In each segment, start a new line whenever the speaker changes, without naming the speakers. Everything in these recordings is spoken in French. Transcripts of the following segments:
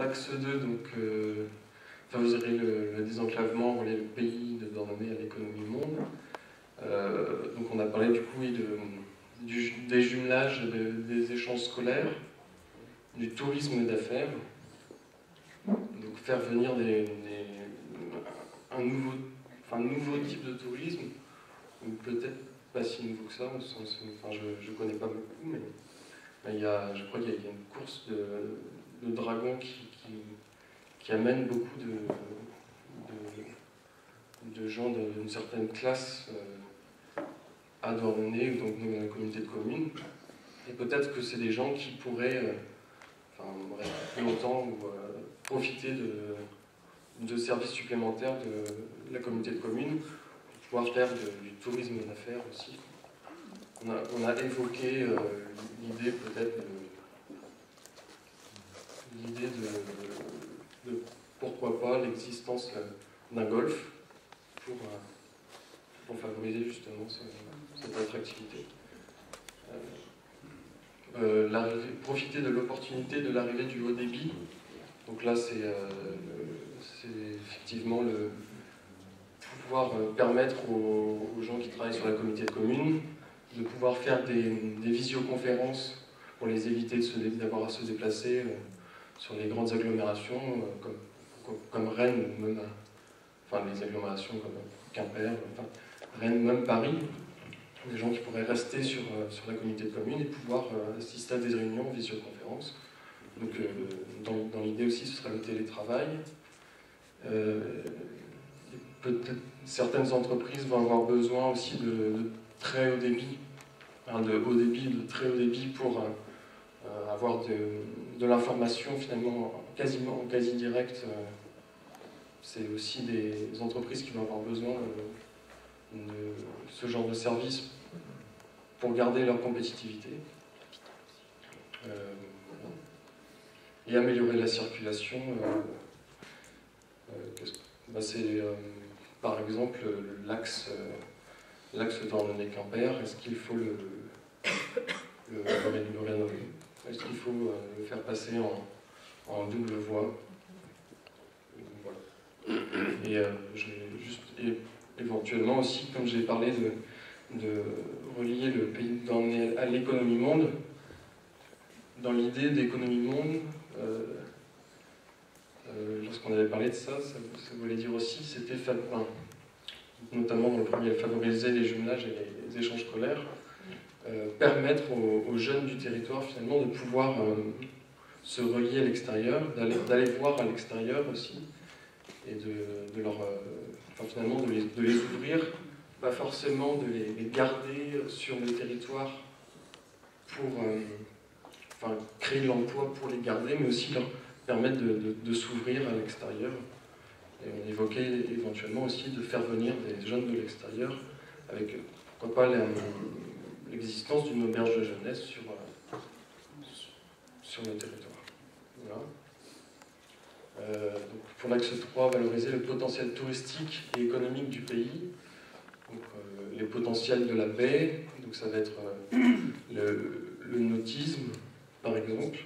l'axe 2, donc, favoriser le désenclavement, relier le pays de Douarnenez à l'économie monde. Donc on a parlé du coup des jumelages, des échanges scolaires, du tourisme d'affaires, donc faire venir un nouveau type de tourisme, ou peut-être pas si nouveau que ça, je ne connais pas beaucoup, mais je crois qu'il y a une course de dragons qui amène beaucoup de gens d'une certaine classe à Douarnenez, donc dans la communauté de communes. Et peut-être que c'est des gens qui pourraient rester plus longtemps ou profiter de services supplémentaires de la communauté de communes pour pouvoir faire du tourisme d'affaires aussi. On a évoqué l'idée peut-être de pourquoi pas l'existence d'un golf pour favoriser justement cette attractivité. Profiter de l'opportunité de l'arrivée du haut débit. Donc là, c'est effectivement pouvoir permettre aux gens qui travaillent sur la communauté de communes de pouvoir faire des visioconférences pour les éviter d'avoir à se déplacer sur les grandes agglomérations comme Rennes, ou même les agglomérations comme Quimper, Rennes, même Paris. Des gens qui pourraient rester sur la communauté de communes et pouvoir assister à des réunions en visioconférence. Donc dans l'idée aussi, ce sera le télétravail. Peut-être certaines entreprises vont avoir besoin aussi de très haut débit, de très haut débit pour avoir de l'information finalement en quasi direct. C'est aussi des entreprises qui vont avoir besoin de ce genre de service pour garder leur compétitivité. Et améliorer la circulation. C'est par exemple l'axe Douarnenez-Quimper. Est-ce qu'il faut le rénover? Est-ce qu'il faut le faire passer en double voie? Voilà. Et éventuellement aussi, comme j'ai parlé de relier le pays de Douarnenez à l'économie monde, dans l'idée d'économie monde, lorsqu'on avait parlé de ça voulait dire aussi, c'était notamment dans le premier, favoriser les jumelages et les échanges scolaires, permettre aux jeunes du territoire finalement de pouvoir se relier à l'extérieur, d'aller voir à l'extérieur aussi, et finalement de les ouvrir, pas forcément de les garder sur le territoire pour créer de l'emploi pour les garder, mais aussi leur permettre de s'ouvrir à l'extérieur. Et on évoquait éventuellement aussi de faire venir des jeunes de l'extérieur, avec pourquoi pas l'existence d'une auberge de jeunesse sur le territoire. Voilà. Donc pour l'axe 3, valoriser le potentiel touristique et économique du pays. Donc, les potentiels de la baie, donc ça va être le nautisme, par exemple.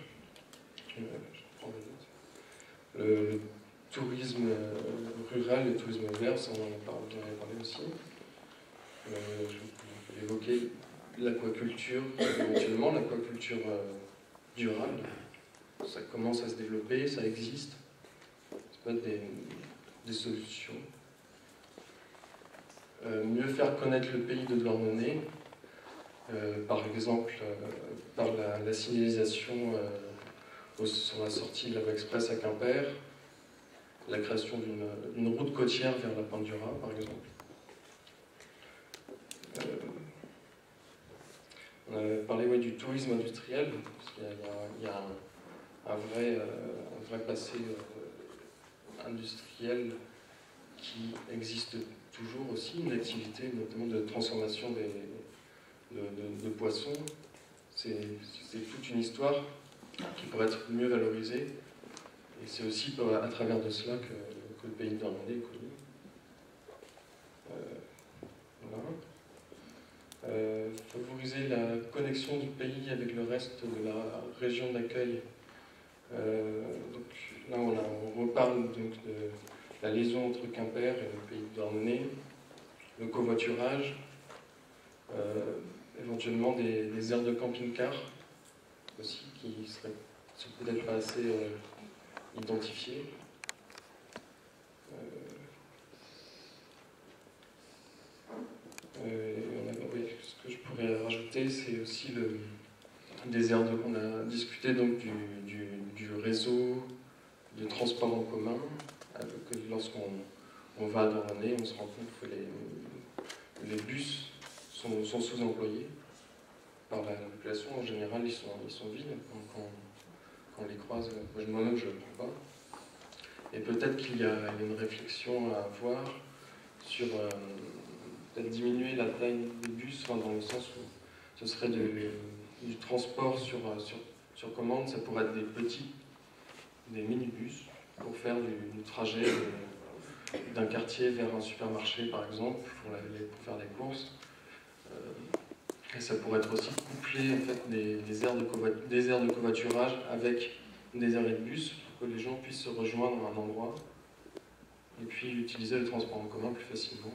Le tourisme rural, le tourisme vert, ça on en a parlé aussi. Je vais évoquer l'aquaculture, éventuellement l'aquaculture durable. Ça commence à se développer, ça existe. Ça peut être des solutions. Mieux faire connaître le pays de Douarnenez, par exemple par la signalisation sur la sortie de la voie express à Quimper, la création d'une route côtière vers la Pointe du Raz, par exemple. On avait parlé du tourisme industriel, parce qu'il y a un vrai passé industriel qui existe toujours aussi, une activité notamment de transformation de poissons. C'est toute une histoire qui pourrait être mieux valorisée, et c'est aussi à travers de cela que le pays de Douarnenez est connu. Voilà. Favoriser la connexion du pays avec le reste de la région d'accueil. Donc là parle donc de la liaison entre Quimper et le pays de Douarnenez, le covoiturage, éventuellement des aires de camping-car aussi, qui seraient peut-être pas assez identifiées. Oui, ce que je pourrais rajouter, c'est aussi des aires on a discuté donc du réseau de transport en commun. Que lorsqu'on va dans l'année, on se rend compte que les bus sont sous-employés par la population. En général, ils sont vides quand on les croise. Moi-même, je ne le prends pas. Et peut-être qu'il y a une réflexion à avoir sur peut-être diminuer la taille des bus, dans le sens où ce serait du transport sur commande. Ça pourrait être des minibus pour faire du trajet d'un quartier vers un supermarché, par exemple, pour faire des courses. Et ça pourrait être aussi couplé en fait, des aires de covoiturage avec des arrêts de bus pour que les gens puissent se rejoindre à un endroit et puis utiliser le transport en commun plus facilement.